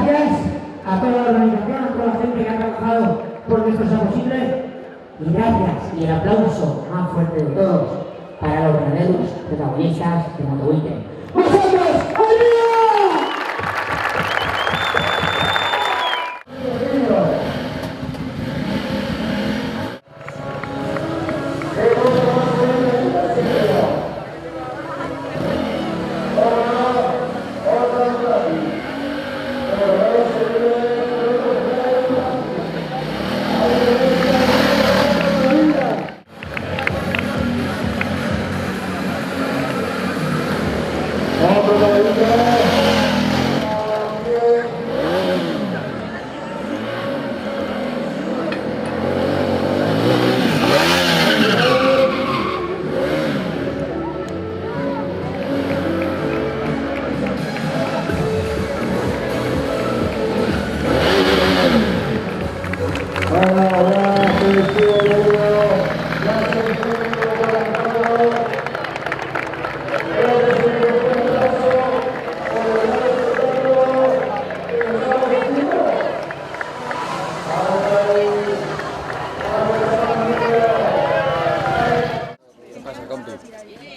Gracias a toda la organización, a toda la gente que ha trabajado porque esto sea posible. Y gracias y el aplauso más fuerte de todos para los verdaderos protagonistas de Moto Weekend. ¡Vosotros! ¡Arriba!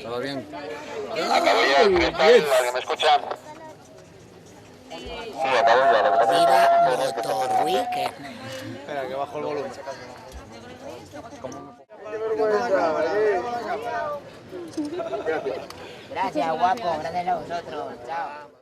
¿Todo bien? Acabo ya, ¿qué tal? ¿La que me escuchan? Sí, acabo ya, lo que pasa es que Motor Weekend. Espera, que bajo el volumen. Gracias, guapo. Gracias a vosotros. Chao.